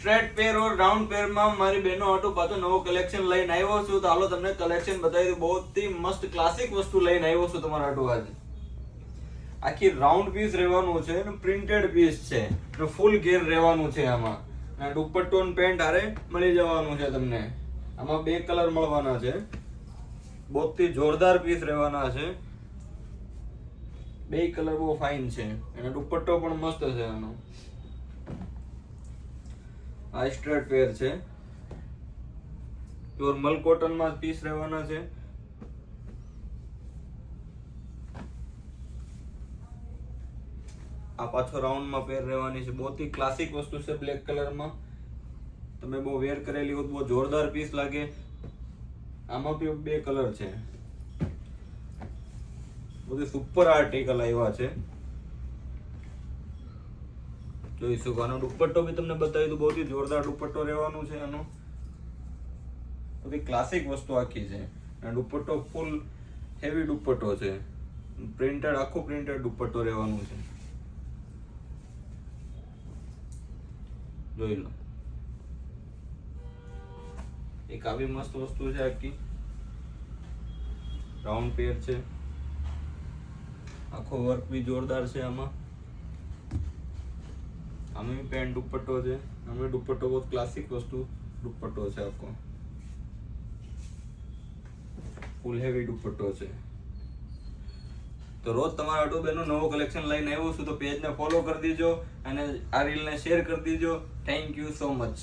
Straight પેર और round પેર માં મારી બહેનો આટો પાછો નવો કલેક્શન લઈને આવ્યો છું. તો હાલો તમને કલેક્શન બતાવી દઉં. બહુ જ મસ્ત ક્લાસિક વસ્તુ લઈને આવ્યો છું તમારા આટો આજે. આખી રાઉન્ડ પીસ રહેવાનું છે અને પ્રિન્ટેડ પીસ છે અને ફૂલ ઘેર રહેવાનું છે આમાં. અને દુપટ્ટો અને પેન્ટ હારે મળી જવાનું છે તમને. આમાં બે કલર મળવાના છે. બહુ જોરદાર પીસ રહેવાના છે. બે કલર બહુ ફાઇન છે અને દુપટ્ટો પણ મસ્ત છે આનો. આ સ્ટ્રેટ પેર છે. પ્યોર મલ કોટન માં પીસ રહેવાના છે. આ પાછો રાઉન્ડ માં પેર રહેવાની છે. બહુ જ ક્લાસિક વસ્તુ છે. બ્લેક કલર માં તમે બહુ વેર કરેલી હોત બહુ જોરદાર પીસ લાગે. આમાં બી બે કલર છે. બધું સુપર આર્ટિકલ આવ્યા છે. જોઈ શકો. આનો દુપટ્ટો બી તમને બતાવી દઉં. બહુ જ જોરદાર દુપટ્ટો રહેવાનું છે આનો. બધી ક્લાસિક વસ્તુ આખી છે. અને દુપટ્ટો ફૂલ હેવી દુપટ્ટો છે. પ્રિન્ટેડ આખો પ્રિન્ટેડ દુપટ્ટો રહેવાનું છે. જોઈ લો. એક આવી મસ્ત વસ્તુ છે આખી. રાઉન્ડ પેર છે. આખો વર્ક બી જોરદાર છે આમાં. આમાં પેન્ટ દુપટ્ટો છે. આમાં દુપટ્ટો બહુ ક્લાસિક વસ્તુ દુપટ્ટો છે આખો. ફૂલ હેવી દુપટ્ટો છે. તો રોજ તમારા આટો બેનો નવો કલેક્શન લઈને આવ્યો છું. તો પેજને ફોલો કરી દીજો અને આ રીલને શેર કરી દીજો. Thank you so much.